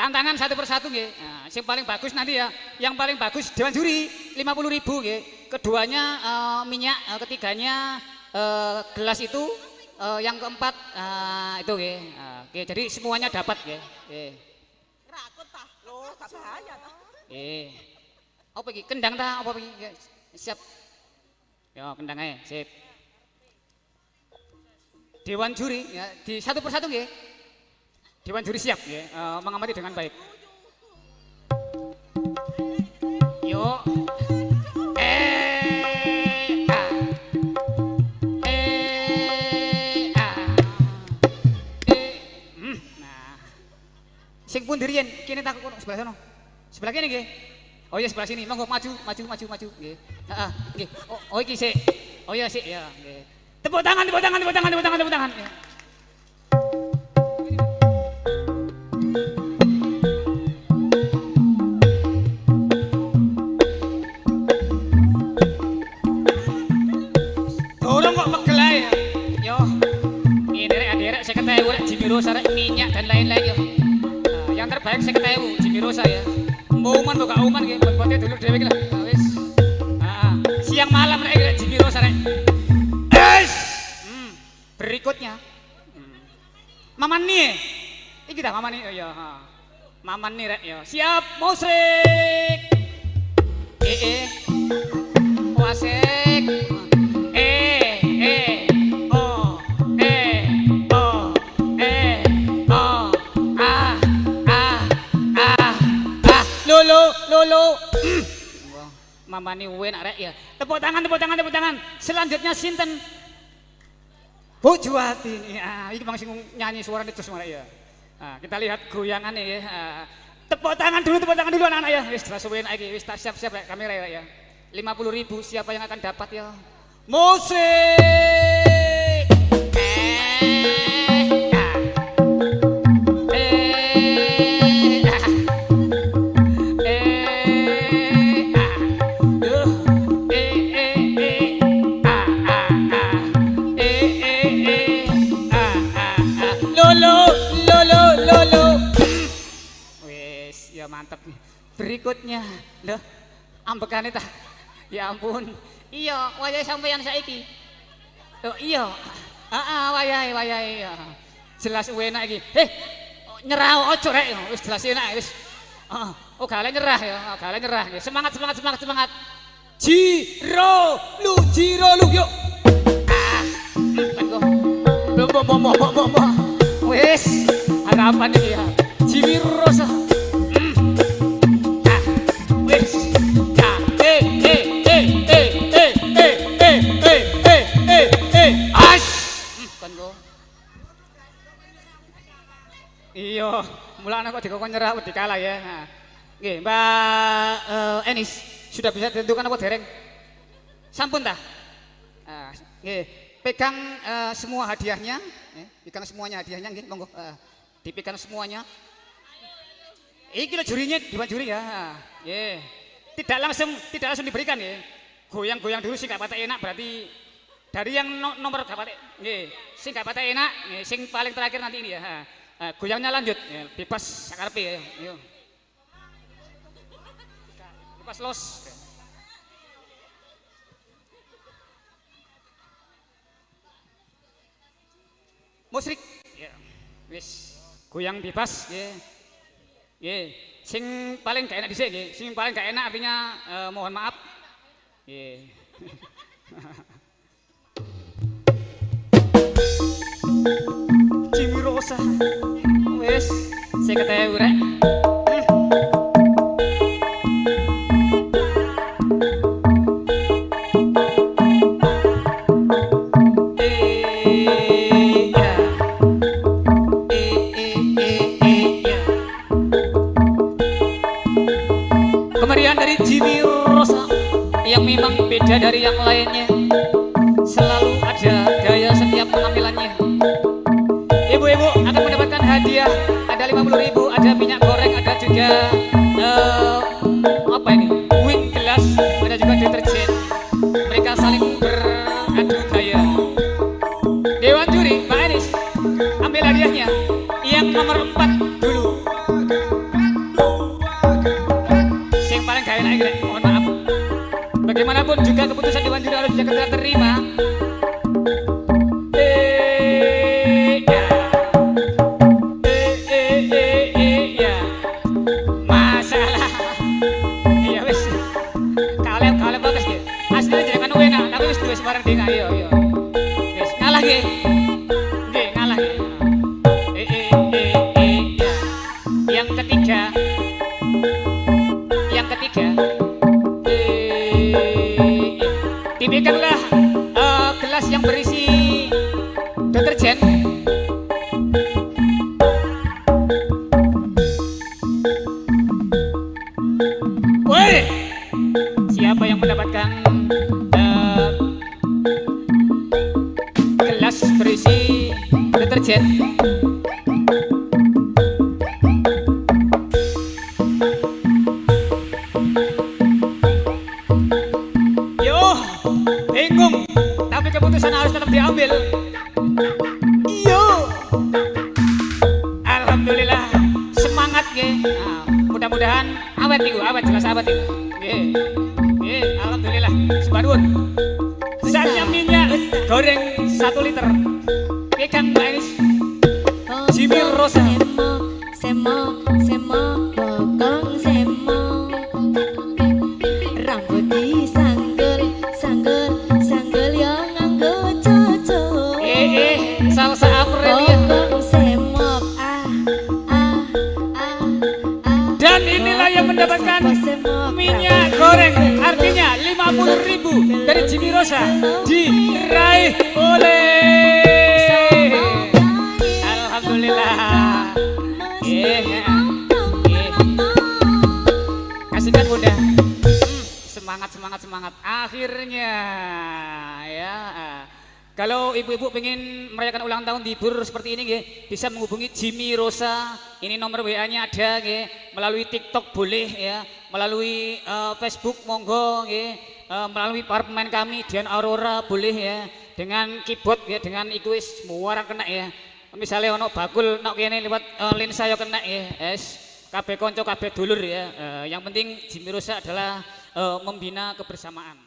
tantangan satu persatu nggih. Nah, yang paling bagus nanti ya, yang paling bagus Dewan Juri 50.000 nggih. Keduanya minyak, ketiganya gelas itu, yang keempat itu nggih. Oke, jadi semuanya dapat nggih. Nggih. Rakut tah. Loh, gak bahaya tah. Nggih. Apa iki? Kendang ta apa iki? Siap. Yo, kendang ae, sip. Dewan Juri ya, di satu persatu nggih. Dewan Juri siap ya, mengamati dengan baik. Yuk. Nah. Sing pun dirian, kini tak sebelah sana. Sebelah kini nggih. Oh iya sebelah sini, monggo maju nggih. Heeh, nggih. Oh iki sik. Oh iya sik ya, nggih. Tepuk tangan. Ya. Dorong kok pegel ae. Yo. Ini rek saya ketahui rek Jimmy Rosa rek minyak dan lain-lain yo. Yang terbaik saya ketahui Jimmy Rosa ya. Uman buka uman nggih, buat-buatnya dulu dhewe iki lah. Wis. Siang malam rek Jimmy Rosa rek. Berikutnya Maman nih. Iki dah Maman nih. Oh iya, Maman nih rek ya. Siap musik. Wasik. Lolo. Mama nih enak rek ya. Tepuk tangan. Selanjutnya sinten? Bu Juwati. Ini bang sing nyanyi suara itu semua ya. Nah, kita lihat goyangannya ya. Tepuk tangan dulu anak-anak ya. Wis rasuin lagi. Wis siap rek kamera ya. 50.000 siapa yang akan dapat ya? Musik. Lolo. Wes, ya mantep nih. Berikutnya, loh, ambekane ta. Ya ampun. Iya, wayahe sampeyan saiki. Oh iya. Wayahe ya. Jelas enak iki. Nyerah ojo rek. Wis jelas enak wis. Oh gale nyerah ya. Gale nyerah. Semangat. Jiro lu yuk. Bo. Wes, harapan ini ya. Jimmy Rosa. Wes. Kon go. Iya, mulane kok dikon nyerah wedi kalah ya. Nggih, Mbak Enis, sudah bisa ditentukan apa dereng? Sampun tah? Nggih, pegang semua hadiahnya. Pegang semuanya hadiahnya nggih, monggo. Dipegang semuanya. Iki lho jurinya, Dewan Juri ya. Nggih. Tidak langsung diberikan ya. Goyang-goyang dulu sing gak patek enak berarti dari yang nomor gak patek nggih. Sing gak patek enak, nggih, sing paling terakhir nanti ini ya. Goyangnya lanjut, ya, bebas sakarepe ya. Yo. Bebas los. Musrik, ya, wis goyang bebas, ya, sing paling gak enak dhisik, sing paling gak enak artinya mohon maaf, ya. Jimmy Rosa, wis, saya ketahui rek. Kemeriahan dari Jimmy Rosa yang memang beda dari yang lainnya. Selalu ada gaya setiap penampilannya. Ibu-ibu akan mendapatkan hadiah. Ada 50.000, ada minyak goreng, ada juga apa ini? Wing gelas, ada juga deterjen. Mereka saling beradu gaya. Dewan Juri, Mbak Enis, ambil hadiahnya. Yang nomor 4 dulu. Rek. Mohon maaf. Bagaimanapun juga keputusan Dewan Juri harus bisa kita terima. Ya. Ya. Masalah. Iya wis. Kalem bagus nggih. Asline jenengan enak, tapi wis duwe sembarang ding ayo. Wis ngalah nggih. Nggih, ngalah nggih. Ya. Yang ketiga. Tipikanlah gelas yang berisi deterjen. Woi, siapa yang mendapatkan gelas berisi deterjen? Bingung, tapi keputusan harus tetap diambil. Iyo, alhamdulillah, semangat ge. Nah, mudah-mudahan awet nih, awet jelas awet nih. Alhamdulillah, sebaruan. Sisanya minyak goreng 1 liter. Ikan manis, Jimmy Rosa. Semo, bokong semo. Rambut sanggel yang nganggo coco. Salsa Aprilia. Bokong semok, Dan inilah yang mendapatkan minyak goreng, artinya 50.000 dari Jimmy Rosa diraih oleh alhamdulillah. Kasihkan bunda. Semangat. Akhirnya ya. Kalau ibu-ibu pengen merayakan ulang tahun libur seperti ini nggih, bisa menghubungi Jimmy Rosa. Ini nomor WA-nya ada nggih. Melalui TikTok boleh ya, melalui Facebook monggo nggih. Melalui para pemain kami Dian Aurora boleh ya. Dengan keyboard ya, dengan iku wis muara kena ya. Misalnya ono bakul nok kene lewat lensa yo kena ya. Kabeh kanca kabeh dulur ya. Yang penting Jimmy Rosa adalah membina kebersamaan.